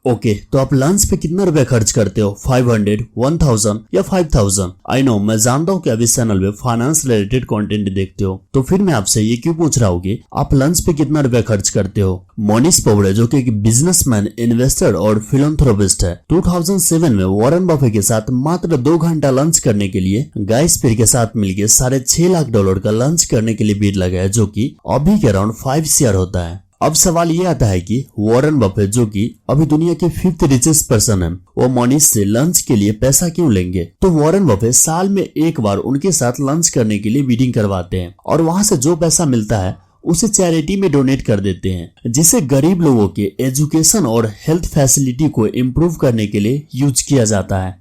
Okay, तो आप lunch पे कितना रुपया खर्च करते हो? 500, 1000 या 5000? आई नो, मैं जानता हूँ कि आप इस चैनल पे फाइनेंस रिलेटेड कंटेंट देखते हो, तो फिर मैं आपसे ये क्यों पूछ रहा हूँ कि आप लंच पे कितना रुपया खर्च करते हो? मोनिश पोवड़े, जो कि एक बिजनेसमैन, इन्वेस्टर और फिलैंथ्रोपिस्ट है, 2007 में वॉरेन बफे के साथ मात्र 2 घंटा लंच करने के लिए गाय स्पियर के साथ मिलकर $6.5 लाख का लंच करने के लिए बिड लगाया, जो कि अभी के अराउंड 5 CR होता है। अब सवाल ये आता है कि वॉरेन बफे, जो कि अभी दुनिया के 5th रिचेस्ट पर्सन है, वो मोनिश से लंच के लिए पैसा क्यों लेंगे? तो वॉरेन बफे साल में एक बार उनके साथ लंच करने के लिए मीटिंग करवाते हैं और वहां से जो पैसा मिलता है उसे चैरिटी में डोनेट कर देते हैं, जिसे गरीब लोगों के एजुकेशन और हेल्थ फैसिलिटी को इम्प्रूव करने के लिए यूज किया जाता है।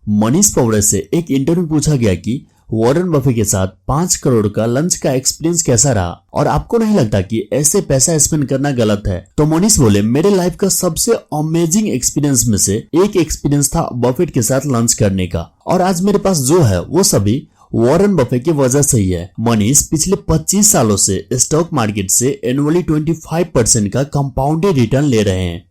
मोनिश पोवड़े से एक इंटरव्यू पूछा गया कि वॉरेन बफे के साथ 5 करोड़ का लंच का एक्सपीरियंस कैसा रहा और आपको नहीं लगता कि ऐसे पैसा स्पेंड करना गलत है? तो मोनिश बोले, मेरे लाइफ का सबसे अमेजिंग एक्सपीरियंस में से एक एक्सपीरियंस था बफेट के साथ लंच करने का, और आज मेरे पास जो है वो सभी वॉरेन बफे की वजह से ही है। मनीष पिछले 25 सालों से स्टॉक मार्केट से एनुअली 25% का कंपाउंडेड रिटर्न ले रहे हैं।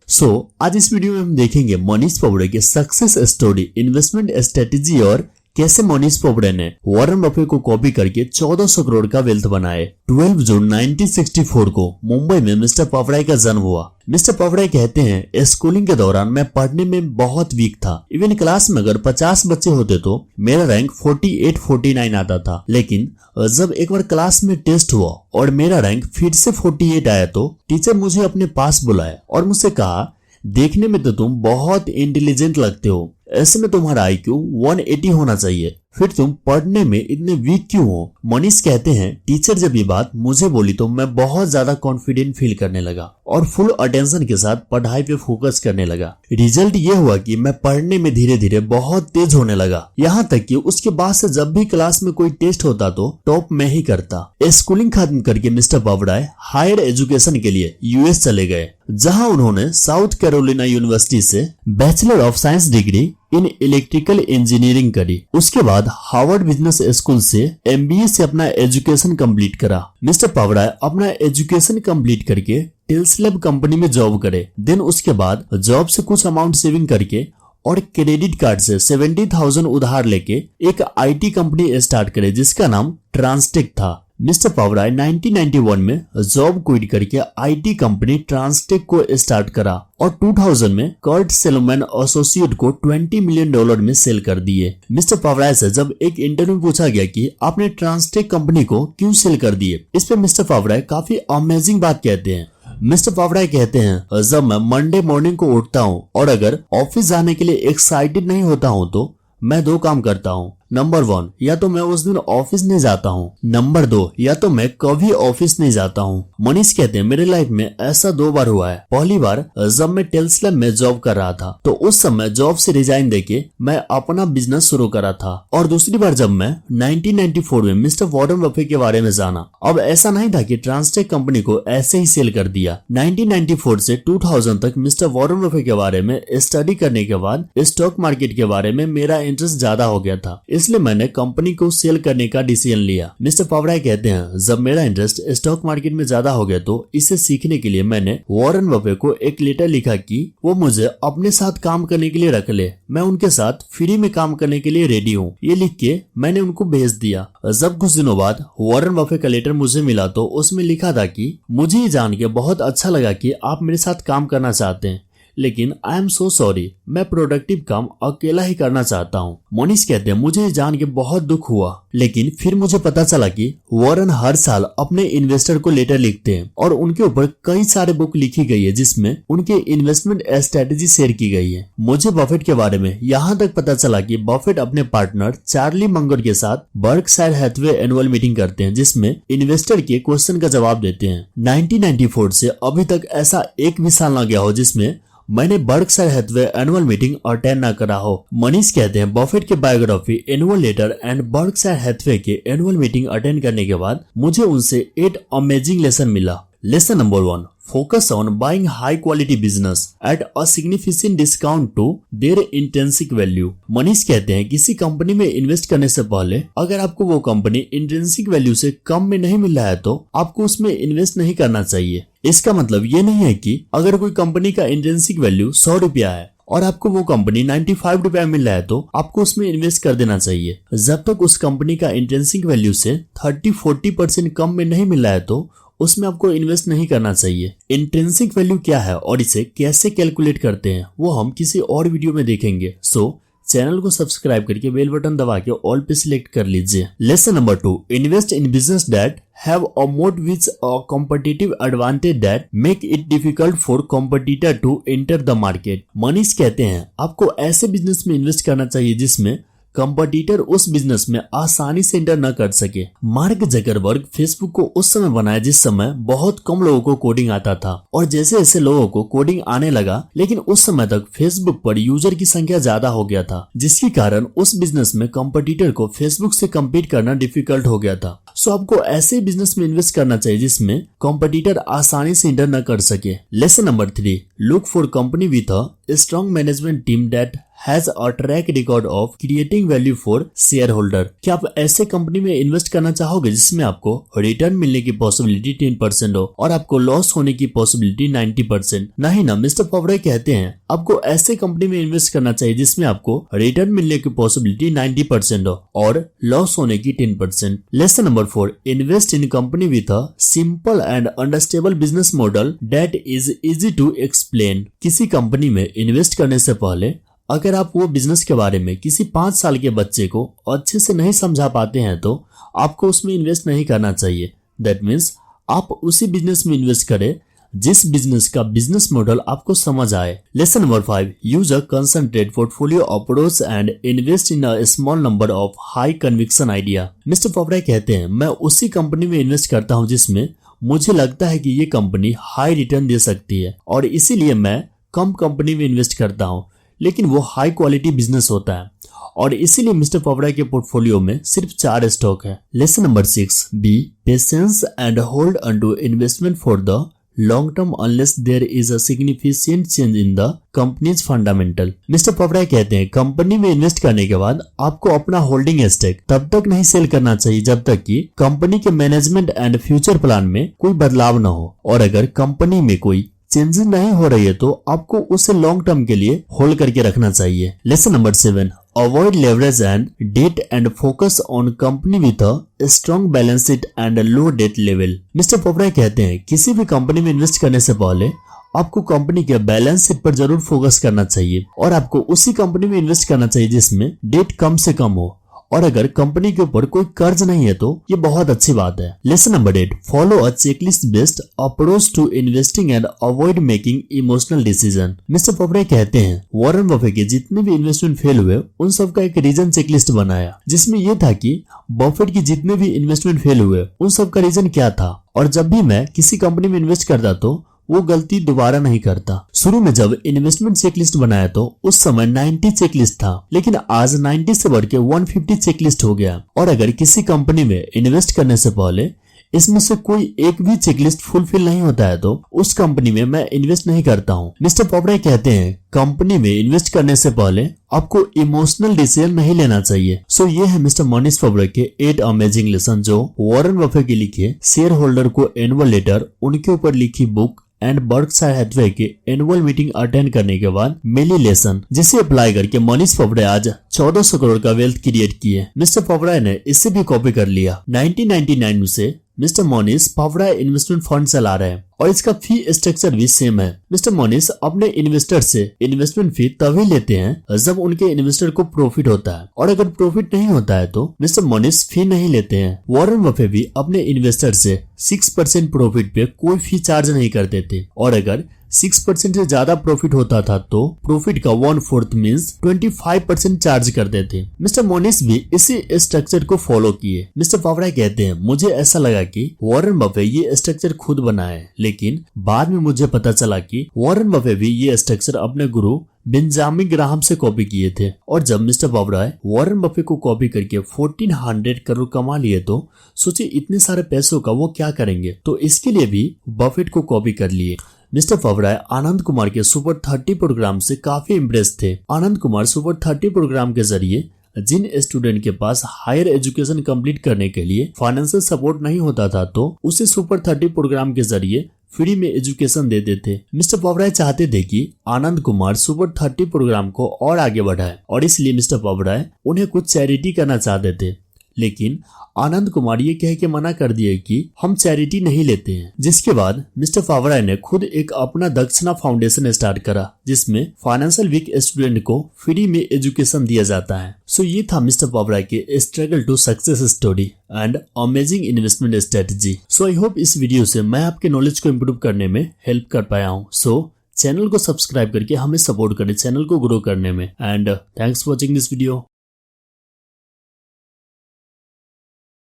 आज इस वीडियो में हम देखेंगे मनीष पोवड़े के सक्सेस स्टोरी, इन्वेस्टमेंट स्ट्रेटेजी और कैसे मनीष पोवड़े ने वॉरेन बफे को कॉपी करके 1400 करोड़ का वेल्थ बनाए। 12 जून 1964 को मुंबई में मिस्टर पोवड़े का जन्म हुआ। मिस्टर पोवड़े कहते हैं, स्कूलिंग के दौरान मैं पढ़ने में बहुत वीक था। इवन क्लास में अगर 50 बच्चे होते तो मेरा रैंक 48-49 आता था, लेकिन जब एक बार क्लास में टेस्ट हुआ और मेरा रैंक फिर से 48 आया तो टीचर मुझे अपने पास बुलाए और मुझसे कहा, देखने में तो तुम बहुत इंटेलिजेंट लगते हो, ऐसे में तुम्हारा IQ 180 होना चाहिए, फिर तुम पढ़ने में इतने वीक क्यों हो? मनीष कहते हैं, टीचर जब ये बात मुझे बोली तो मैं बहुत ज्यादा कॉन्फिडेंट फील करने लगा और फुल अटेंशन के साथ पढ़ाई पे फोकस करने लगा। रिजल्ट ये हुआ कि मैं पढ़ने में धीरे धीरे बहुत तेज होने लगा, यहाँ तक कि उसके बाद से जब भी क्लास में कोई टेस्ट होता तो टॉप में ही करता। स्कूलिंग खत्म करके मिस्टर पोवड़े हायर एजुकेशन के लिए US चले गए, जहाँ उन्होंने साउथ कैरोलिना यूनिवर्सिटी से bachelor of science degree in electrical engineering करी। उसके बाद हार्वर्ड बिजनेस स्कूल से MBA से अपना एजुकेशन कंप्लीट करा। मिस्टर पोवड़े अपना एजुकेशन कंप्लीट करके टेल्सलैब कंपनी में जॉब करे। देन उसके बाद जॉब से कुछ अमाउंट सेविंग करके और क्रेडिट कार्ड से 70,000 उधार लेके एक IT कंपनी स्टार्ट करे, जिसका नाम ट्रांसटेक था। मिस्टर पोवड़े 1991 में जॉब क्विट करके IT कंपनी ट्रांसटेक को स्टार्ट करा और 2000 में कर्ट सेलोमैन एसोसिएट को $20 मिलियन में सेल कर दिए। मिस्टर पोवड़े से जब एक इंटरव्यू पूछा गया कि आपने ट्रांसटेक कंपनी को क्यों सेल कर दिए, इस पे मिस्टर पोवड़े काफी अमेजिंग बात कहते हैं। मिस्टर पोवड़े कहते हैं, जब मैं मंडे मॉर्निंग को उठता हूँ और अगर ऑफिस जाने के लिए एक्साइटेड नहीं होता हूँ तो मैं 2 काम करता हूँ। नंबर 1, या तो मैं उस दिन ऑफिस नहीं जाता हूँ। नंबर 2, या तो मैं कभी ऑफिस नहीं जाता हूँ। मनीष कहते हैं, मेरे लाइफ में ऐसा 2 बार हुआ है। पहली बार जब मैं टेल्सलैब में जॉब कर रहा था तो उस समय जॉब से रिजाइन देके मैं अपना बिजनेस शुरू करा था, और दूसरी बार जब मैं 1994 में मिस्टर वॉरेन बफे के बारे में जाना। अब ऐसा नहीं था कि ट्रांसटेक कंपनी को ऐसे ही सेल कर दिया। 1994 से 2000 तक मिस्टर वॉरेन बफे के बारे में स्टडी करने के बाद स्टॉक मार्केट के बारे में मेरा इंटरेस्ट ज्यादा हो गया था, इसलिए मैंने कंपनी को सेल करने का डिसीजन लिया। मिस्टर पोवड़े कहते हैं, जब मेरा इंटरेस्ट स्टॉक मार्केट में ज्यादा हो गया तो इसे सीखने के लिए मैंने वॉरेन बफे को एक लेटर लिखा कि वो मुझे अपने साथ काम करने के लिए रख ले, मैं उनके साथ फ्री में काम करने के लिए रेडी हूँ। ये लिख के मैंने उनको भेज दिया। जब कुछ दिनों बाद वॉरेन बफे का लेटर मुझे मिला तो उसमें लिखा था कि मुझे ये जान के बहुत अच्छा लगा कि आप मेरे साथ काम करना चाहते हैं, लेकिन आई एम सो सॉरी, मैं प्रोडक्टिव काम अकेला ही करना चाहता हूँ। मोनिश कहते हैं, मुझे जान के बहुत दुख हुआ, लेकिन फिर मुझे पता चला कि वॉरेन हर साल अपने इन्वेस्टर को लेटर लिखते हैं और उनके ऊपर कई सारे बुक लिखी गई है जिसमें उनके इन्वेस्टमेंट स्ट्रेटेजी शेयर की गई है। मुझे बफेट के बारे में यहाँ तक पता चला कि बफेट अपने पार्टनर चार्ली मंगर के साथ बर्कशायर हैथवे एनुअल मीटिंग करते हैं, जिसमें इन्वेस्टर के क्वेश्चन का जवाब देते हैं। 1994 से अभी तक ऐसा एक भी साल न गया हो जिसमें मैंने Berkshire Hathaway annual meeting attend न करा हो। मनीष कहते हैं, बफेट के biography, annual letter and Berkshire Hathaway के एनुअल मीटिंग अटेंड करने के बाद मुझे उनसे 8 अमेजिंग लेसन मिला। Lesson number 1, focus on buying high quality business at a significant discount to their intrinsic value। Manish कहते हैं, किसी कंपनी में इन्वेस्ट करने से पहले अगर आपको वो कंपनी इंट्रिंसिक वैल्यू से कम में नहीं मिल रहा है तो आपको उसमें इन्वेस्ट नहीं करना चाहिए, इसका मतलब ये नहीं है कि अगर कोई कंपनी का इंट्रिंसिक वैल्यू 100 रुपया है और आपको वो कंपनी 95 रुपया मिल रहा है तो आपको उसमें इन्वेस्ट कर देना चाहिए। जब तक उस कंपनी का इंट्रिंसिक वैल्यू से 30-40% कम में नहीं मिल रहा है तो उसमें आपको इन्वेस्ट नहीं करना चाहिए। इंट्रिंसिक वैल्यू क्या है और इसे कैसे कैलकुलेट करते हैं वो हम किसी और वीडियो में देखेंगे। सो चैनल को सब्सक्राइब करके बेल बटन दबा के ऑल पे सिलेक्ट कर लीजिए। Lesson number 2, invest in business that have a moat with a competitive advantage that make it difficult for competitor to enter the market। Manish कहते हैं आपको ऐसे बिजनेस में इन्वेस्ट करना चाहिए जिसमें कंपटीटर उस बिजनेस में आसानी से एंटर न कर सके। मार्क जकरबर्ग फेसबुक को उस समय बनाया जिस समय बहुत कम लोगों को कोडिंग आता था और जैसे जैसे लोगों को कोडिंग आने लगा लेकिन उस समय तक फेसबुक पर यूजर की संख्या ज्यादा हो गया था जिसके कारण उस बिजनेस में कंपटीटर को फेसबुक से कम्पीट करना डिफिकल्ट हो गया था। सो आपको ऐसे बिजनेस में इन्वेस्ट करना चाहिए जिसमें कंपटीटर आसानी से एंटर न कर सके। Lesson number 3, look for company with a strong management team that has a track record of creating value for share holder. क्या आप ऐसे कंपनी में इन्वेस्ट करना चाहोगे जिसमें आपको रिटर्न मिलने की पॉसिबिलिटी 10% हो और आपको लॉस होने की पॉसिबिलिटी 90%? नहीं ना, मिस्टर पवराय कहते हैं आपको ऐसे कंपनी में इन्वेस्ट करना चाहिए जिसमें आपको रिटर्न मिलने की पॉसिबिलिटी 90% हो और लॉस होने की 10%। Lesson number 4, invest in company with a simple and understandable business model that is easy to explain. किसी कंपनी में इन्वेस्ट करने से पहले अगर आप वो बिजनेस के बारे में किसी 5 साल के बच्चे को अच्छे से नहीं समझा पाते हैं तो आपको उसमें इन्वेस्ट नहीं करना चाहिए। दैट मीन्स आप उसी बिजनेस में इन्वेस्ट करें जिस बिजनेस का बिजनेस मॉडल आपको समझ आए। Lesson number 5, use a concentrate portfolio approach and invest in a small number of high conviction idea. Mister Pabrai कहते हैं मैं उसी कंपनी में इन्वेस्ट करता हूं जिसमें मुझे लगता है कि ये कंपनी हाई रिटर्न दे सकती है और इसीलिए मैं कम कंपनी में इन्वेस्ट करता हूं लेकिन वो हाई क्वालिटी बिजनेस होता है और इसीलिए मिस्टर पवराय के पोर्टफोलियो में सिर्फ 4 स्टॉक है। Lesson number 6, be patience and hold on investment for the long term unless there is a significant change in the company's fundamental. Mister Pabrai कहते हैं कंपनी में इन्वेस्ट करने के बाद आपको अपना होल्डिंग स्टेक तब तक नहीं सेल करना चाहिए जब तक कि कंपनी के मैनेजमेंट एंड फ्यूचर प्लान में कोई बदलाव न हो और अगर कंपनी में कोई चेंजेस नहीं हो रही है तो आपको उसे लॉन्ग टर्म के लिए होल्ड करके रखना चाहिए। Lesson number 7, avoid leverage and debt and focus on company with a strong balance sheet and low debt level. Mister Pabrai कहते हैं किसी भी कंपनी में इन्वेस्ट करने से पहले आपको कंपनी के बैलेंस शीट पर जरूर फोकस करना चाहिए और आपको उसी कंपनी में इन्वेस्ट करना चाहिए जिसमें डेट कम से कम हो और अगर कंपनी के ऊपर कोई कर्ज नहीं है तो ये बहुत अच्छी बात है। Lesson number 8, follow a checklist based approach to investing and avoid making emotional decision. Mister Pabrai कहते हैं वॉरेन बफे के जितने भी इन्वेस्टमेंट फेल हुए उन सब का एक रीजन चेकलिस्ट बनाया जिसमें ये था कि बफेट की जितने भी इन्वेस्टमेंट फेल हुए उन सब का रीजन क्या था और जब भी मैं किसी कंपनी में इन्वेस्ट करता तो वो गलती दोबारा नहीं करता। शुरू में जब इन्वेस्टमेंट चेकलिस्ट बनाया तो उस समय 90 चेकलिस्ट था लेकिन आज 90 से बढ़ के 150 चेकलिस्ट हो गया और अगर किसी कंपनी में इन्वेस्ट करने से पहले इसमें से कोई एक भी चेकलिस्ट फुलफिल नहीं होता है तो उस कंपनी में मैं इन्वेस्ट नहीं करता हूँ। मिस्टर पवराय कहते हैं कंपनी में इन्वेस्ट करने से पहले आपको इमोशनल डिसीजन नहीं लेना चाहिए। सो ये है मिस्टर मनीष पवराय के 8 अमेजिंग लेसन जो वॉरेन बफे के लिखे शेयर होल्डर को एनुअल लेटर, उनके ऊपर लिखी बुक एंड बर्कशायर हैथवे के एनुअल मीटिंग अटेंड करने के बाद मिली लेसन जिसे अप्लाई करके मनीष पवराय आज 1400 करोड़ का वेल्थ क्रिएट किए। मिस्टर पवराय ने इसे भी कॉपी कर लिया। 1999 से मिस्टर मनीष पवराय इन्वेस्टमेंट फंड चला रहे हैं और इसका फी स्ट्रक्चर भी सेम है। मिस्टर मनीष अपने इन्वेस्टर से इन्वेस्टमेंट फी तभी लेते हैं जब उनके इन्वेस्टर को प्रॉफिट होता है और अगर प्रॉफिट नहीं होता है तो मिस्टर मनीष फी नहीं लेते हैं। वॉरेन बफे भी अपने इन्वेस्टर से 6% प्रॉफिट पे कोई फी चार्ज नहीं करते थे और अगर 6% से ज्यादा प्रॉफिट होता था तो प्रॉफिट का 1/4 मींस 25% चार्ज करते थे। मिस्टर मनीष भी इसी स्ट्रक्चर को फॉलो किए। मिस्टर पवराय कहते हैं मुझे ऐसा लगा कि वॉरेन बफे ये स्ट्रक्चर खुद बनाए लेकिन बाद में मुझे पता चला कि वॉरेन बफे भी ये स्ट्रक्चर अपने गुरु बेंजामिन ग्राहम से कॉपी किए थे और जब मिस्टर पवराय वॉरेन बफे को कॉपी करके 1400 करोड़ कमा लिए तो सोचिए इतने सारे पैसों का वो क्या करेंगे, तो इसके लिए भी बफेट को कॉपी कर लिए। मिस्टर पवराय आनंद कुमार के सुपर 30 प्रोग्राम से काफी इम्प्रेस थे। आनंद कुमार सुपर 30 प्रोग्राम के जरिए जिन स्टूडेंट के पास हायर एजुकेशन कंप्लीट करने के लिए फाइनेंशियल सपोर्ट नहीं होता था तो उसे सुपर 30 प्रोग्राम के जरिए फ्री में एजुकेशन देते थे। मिस्टर पवराय चाहते थे कि आनंद कुमार सुपर 30 प्रोग्राम को और आगे बढ़ाए और इसलिए मिस्टर पवराय उन्हें कुछ चैरिटी करना चाहते थे, लेकिन आनंद कुमार ये कह के मना कर दिए कि हम चैरिटी नहीं लेते हैं। जिसके बाद मिस्टर पवराय ने खुद एक अपना दक्षिणा फाउंडेशन स्टार्ट करा जिसमें फाइनेंशियल वीक स्टूडेंट को फ्री में एजुकेशन दिया जाता है। सो ये था मिस्टर पवराय के struggle to success story and amazing investment strategy. So I hope इस वीडियो से मैं आपके नॉलेज को इम्प्रूव करने में हेल्प कर पाया हूँ। सो चैनल को सब्सक्राइब करके हमें सपोर्ट करें चैनल को ग्रो करने में। And thanks for watching this video.